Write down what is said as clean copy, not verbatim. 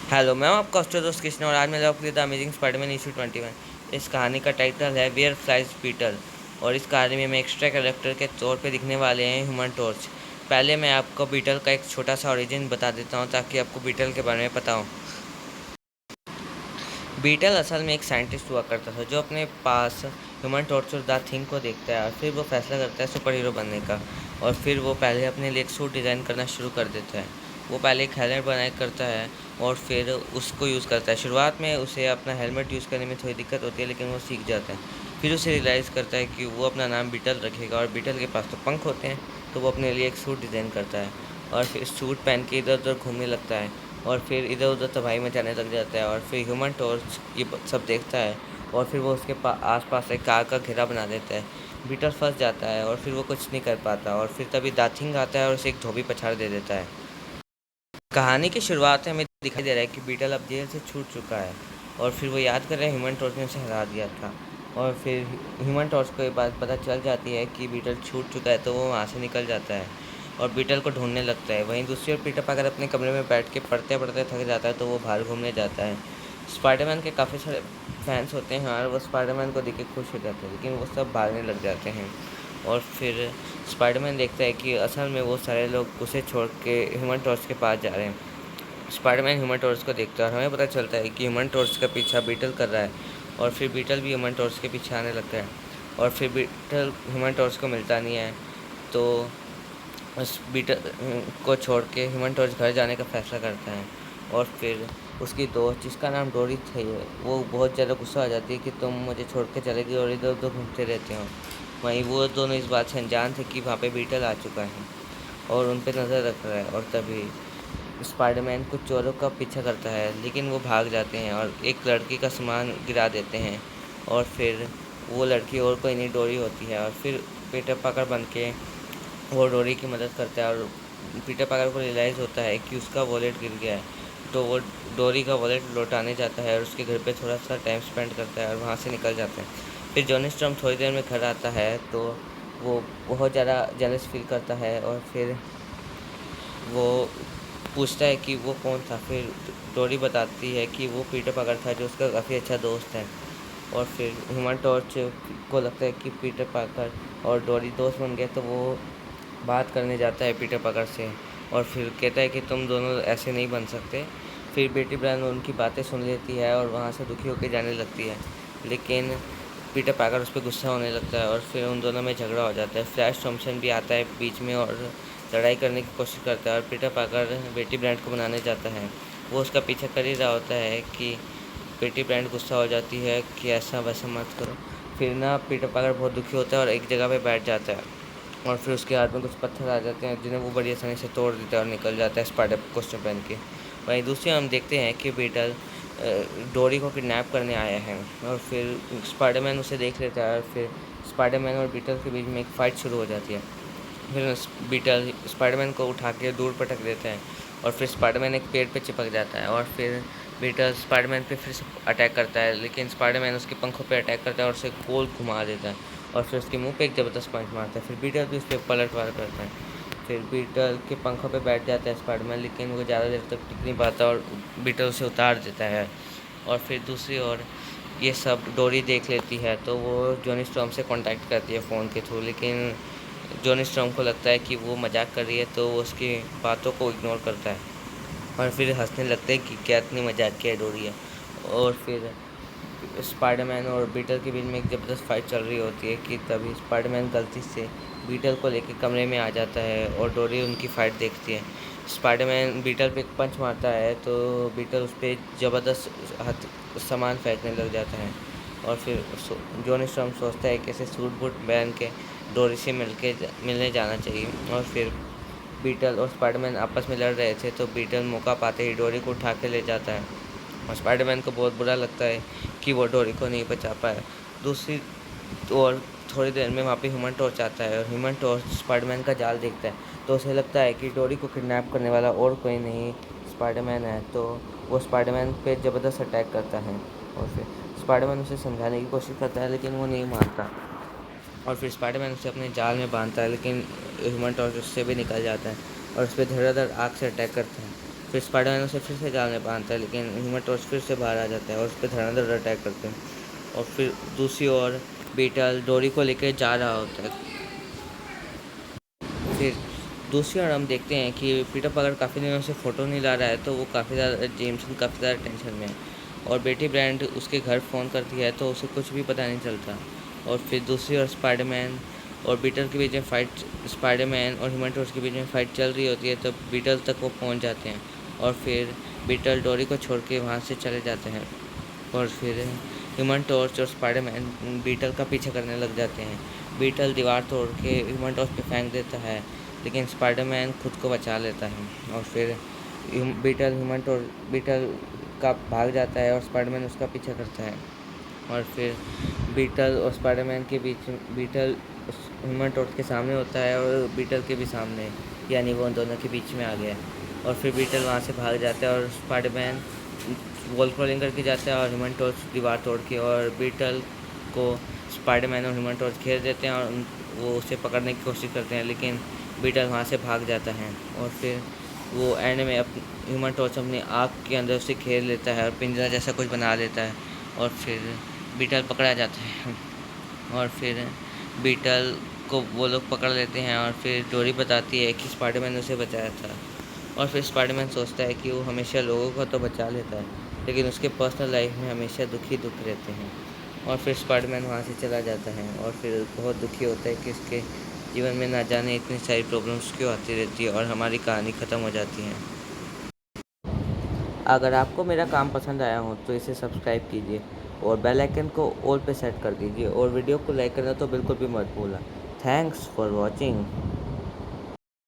Hello, मैं हूं आपका हॉस्टल दोस्त कृष्ण और आज मैं आपके लिए द अमेजिंग स्पाइडरमैन इशू 21। इस कहानी का टाइटल है वेयर फ्लाइज पीटर और इस कहानी में एक्स्ट्रा कैरेक्टर के तौर पे दिखने वाले हैं ह्यूमन टॉर्च। पहले मैं आपको बीटल का एक छोटा सा ओरिजिन बता देता हूं ताकि आपको बीटल के बारे में पता हो। बीटल असल में एक साइंटिस्ट हुआ करता था जो अपने पास ह्यूमन टॉर्च और द थिंग को देखता है और फिर वो फैसला करता है सुपर हीरो बनने का। और फिर वो पहले अपने लिए एक सूट डिज़ाइन करना शुरू कर देता है। वो पहले एक हेलमेट बनाया करता है और फिर उसको यूज़ करता है। शुरुआत में उसे अपना हेलमेट यूज़ करने में थोड़ी दिक्कत होती है लेकिन वो सीख जाता है। फिर उसे रियलाइज़ करता है कि वो अपना नाम बीटल रखेगा और बीटल के पास तो पंख होते हैं, तो वो अपने लिए एक सूट डिज़ाइन करता है और फिर सूट पहन के इधर उधर घूमने लगता है और फिर इधर उधर तबाही मचाने लग जाता है। और फिर ह्यूमन टॉर्च ये सब देखता है और फिर वो उसके आसपास एक कार का घेरा बना देता है। बीटल फंस जाता है और फिर वो कुछ नहीं कर पाता और फिर तभी दाथिंग आता है और उसे एक धोबी पछाड़ दे देता है। कहानी की शुरुआत में हमें दिखाई दे रहा है कि बीटल अब जेल से छूट चुका है और फिर वो याद कर रहे हैं ह्यूमन टॉर्च ने उसे हरा दिया था। और फिर ह्यूमन टॉर्च को ये बात पता चल जाती है कि बीटल छूट चुका है, तो वो वहाँ से निकल जाता है और बीटल को ढूंढने लगता है। वहीं दूसरी ओर पीटर पाकर अपने कमरे में बैठ के पढ़ते पढ़ते थक जाता है, तो वो बाहर घूमने जाता है। स्पाइडरमैन के काफ़ी सारे फैंस होते हैं और वो स्पाइडरमैन को देख के खुश हो जाते हैं, लेकिन वो सब भागने लग जाते हैं। और फिर स्पाइडरमैन देखता है कि असल में वो सारे लोग उसे छोड़ के ह्यूमन टॉर्च के पास जा रहे हैं। स्पाइडरमैन ह्यूमन टॉर्च को देखता है और हमें पता चलता है कि ह्यूमन टॉर्च का पीछा बीटल कर रहा है और फिर बीटल भी ह्यूमन टॉर्च के पीछे आने लगता है और फिर बीटल ह्यूमन टॉर्च को मिलता नहीं है, तो उस बीटल को छोड़ के ह्यूमन टॉर्च घर जाने का फैसला करता है। और फिर उसकी दोस्त जिसका नाम डोरी थी वो बहुत ज़्यादा गुस्सा आ जाती है कि तुम मुझे छोड़ के चले गए और इधर उधर घूमते रहते हो। वहीं वो दोनों इस बात से अनजान थे कि वहाँ पे बीटल आ चुका है और उन पर नज़र रख रहा है। और तभी स्पाइडरमैन कुछ चोरों का पीछा करता है लेकिन वो भाग जाते हैं और एक लड़की का सामान गिरा देते हैं। और फिर वो लड़की और कोई नहीं डोरी होती है और फिर पीटर पाकर बन के वो डोरी की मदद करता है और पीटर पाकर को रियलाइज़ होता है कि उसका वॉलेट गिर गया है, तो वो डोरी का वॉलेट लौटाने जाता है और उसके घर पे थोड़ा सा टाइम स्पेंड करता है और वहाँ से निकल जाता है। फिर जॉनी स्टॉर्म थोड़ी देर में घर आता है, तो वो बहुत ज़्यादा जेलस फील करता है और फिर वो पूछता है कि वो कौन था। फिर डोरी बताती है कि वो पीटर पाकर था जो उसका काफ़ी अच्छा दोस्त है। और फिर ह्यूमन टॉर्च को लगता है कि पीटर पाकर और डोरी दोस्त बन गए, तो वो बात करने जाता है पीटर पाकर से और फिर कहता है कि तुम दोनों ऐसे नहीं बन सकते। फिर बेटी ब्रायन उनकी बातें सुन लेती है और वहाँ से दुखी होकर जाने लगती है, लेकिन पीटर पाकर उस पर गुस्सा होने लगता है और फिर उन दोनों में झगड़ा हो जाता है। फ्लैश थॉम्पसन भी आता है बीच में और लड़ाई करने की कोशिश करता है और पीटर पाकर बेटी ब्रांड को बनाने जाता है। वो उसका पीछा कर ही रहा होता है कि बेटी ब्रांड गुस्सा हो जाती है कि ऐसा वैसा मत करो। फिर ना पीटर पाकर बहुत दुखी होता है और एक जगह पे बैठ जाता है और फिर उसके हाथ में कुछ पत्थर आ जाते हैं जिन्हें वो बड़ी आसानी से तोड़ देता है और निकल जाता है स्पाइडर कॉस्ट्यूम पहन के। वहीं दूसरी हम देखते हैं कि बीटल डोरी को किडनैप करने आया है और फिर स्पाइडरमैन उसे देख लेता है और फिर स्पाइडरमैन और बीटल के बीच में एक फ़ाइट शुरू हो जाती है। फिर बीटल स्पाइडरमैन को उठा के दूर पटक देता है और फिर स्पाइडरमैन एक पेड़ पे चिपक जाता है और फिर बीटल स्पाइडरमैन पे फिर से अटैक करता है, लेकिन स्पाइडरमैन उसके पंखों पे अटैक करता है और उसे गोल घुमा देता है और फिर उसके मुंह पे एक ज़बरदस्त पंच मारता है। फिर बीटल भी उस पर पलटवार करता है। फिर बीटल के पंखों पे बैठ जाता है स्पाइडरमैन, लेकिन वो ज़्यादा देर तक टिक नहीं पाता और बीटल उसे उतार देता है। और फिर दूसरी ओर ये सब डोरी देख लेती है, तो वो जॉनी स्टॉर्म से कांटेक्ट करती है फ़ोन के थ्रू, लेकिन जॉनी स्टॉर्म को लगता है कि वो मजाक कर रही है, तो वो उसकी बातों को इग्नोर करता है और फिर हंसने लगते हैं कि क्या इतनी मजाक की है डोरी है। और फिर स्पाइडरमैन और बीटल के बीच में एक ज़बरदस्त फाइट चल रही होती है कि तभी स्पाइडरमैन गलती से बीटल को लेकर कमरे में आ जाता है और डोरी उनकी फ़ाइट देखती है। स्पाइडरमैन बीटल पे एक पंच मारता है, तो बीटल उस पर ज़बरदस्त सामान फेंकने लग जाता है और फिर जॉनी स्टॉर्म सोचता है कि ऐसे सूट बूट पहन के डोरी से मिलने जाना चाहिए। और फिर बीटल और स्पाइडरमैन आपस में लड़ रहे थे, तो बीटल मौका पाते ही डोरी को उठा के ले जाता है और स्पाइडरमैन को बहुत बुरा लगता है कि वो डोरी को नहीं बचा पाया। दूसरी ओर थोड़ी देर में वहाँ पे ह्यूमन टॉर्च आता है और ह्यूमन टॉर्च स्पाइडरमैन का जाल देखता है, तो उसे लगता है कि डोरी को किडनैप करने वाला और कोई नहीं स्पाइडरमैन है, तो वो स्पाइडरमैन पे ज़बरदस्त अटैक करता है। और फिर स्पाइडरमैन उसे समझाने की कोशिश करता है लेकिन वो नहीं मानता और फिर स्पाइडरमैन उसे अपने जाल में बांधता है, लेकिन ह्यूमन टॉर्च उससे भी निकल जाता है और उस पर धड़ाधड़ आग से अटैक करता है। फिर स्पाइडरमैन उसे फिर से जाल में बांधता है, लेकिन ह्यूमन टॉर्च फिर से बाहर आ जाता है और उस पर धड़ाधड़ अटैक करते हैं। और फिर दूसरी ओर बीटल डोरी को लेकर जा रहा होता है। फिर दूसरी ओर हम देखते हैं कि पीटर पार्कर काफ़ी दिनों से फ़ोटो नहीं ला रहा है, तो वो काफ़ी ज़्यादा जेम्सन काफ़ी ज़्यादा टेंशन में है। और बेटी ब्रांड उसके घर फ़ोन करती है, तो उसे कुछ भी पता नहीं चलता। और फिर दूसरी ओर स्पाइडरमैन और बीटल के बीच में फ़ाइट, स्पाइडरमैन और ह्यूमन टॉर्च के बीच में फ़ाइट चल रही होती है, तब बीटल तक वो पहुंच जाते हैं। और फिर बीटल डोरी को छोड़ के वहाँ से चले जाते हैं। और फिर ह्यूमन टॉर्च और स्पाइडरमैन बीटल का पीछा करने लग जाते हैं। बीटल दीवार तोड़ के ह्यूमन टॉर्च पे फेंक देता है, लेकिन स्पाइडरमैन खुद को बचा लेता है। और फिर बीटल का भाग जाता है और स्पाइडरमैन उसका पीछा करता है। और फिर बीटल और स्पाइडरमैन के बीच बीटल ह्यूमन टॉर्च के सामने होता है और बीटल के भी सामने, यानी वो उन दोनों के बीच में आ गया। और फिर बीटल वहाँ से भाग जाता है और स्पाइडरमैन वॉल क्रॉलिंग करके जाता है और ह्यूमन टॉर्च दीवार तोड़ के, और बीटल को स्पाइडरमैन और ह्यूमन टॉर्च घेर देते हैं और वो उसे पकड़ने की कोशिश करते हैं, लेकिन बीटल वहाँ से भाग जाता है। और फिर वो एंड में ह्यूमन टॉर्च अपनी आँख के अंदर उसे घेर लेता है और पिंजरा जैसा कुछ बना लेता है। और फिर बीटल पकड़ा जाता है। और फिर बीटल को वो लोग पकड़ लेते हैं और फिर डोरी बताती है कि स्पाइडरमैन ने उसे बचाया था। और फिर स्पाइडरमैन सोचता है कि वो हमेशा लोगों को तो बचा लेता है, लेकिन उसके पर्सनल लाइफ में हमेशा दुखी दुख रहते हैं। और फिर स्पाइडरमैन वहाँ से चला जाता है और फिर बहुत दुखी होता है कि उसके जीवन में ना जाने इतनी सारी प्रॉब्लम्स क्यों आती रहती है, और हमारी कहानी ख़त्म हो जाती है। अगर आपको मेरा काम पसंद आया हो तो इसे सब्सक्राइब कीजिए और बेल आइकन को ऑल पे सेट कर दीजिए, और वीडियो को लाइक करना तो बिल्कुल भी मत भूलना। Thanks for watching.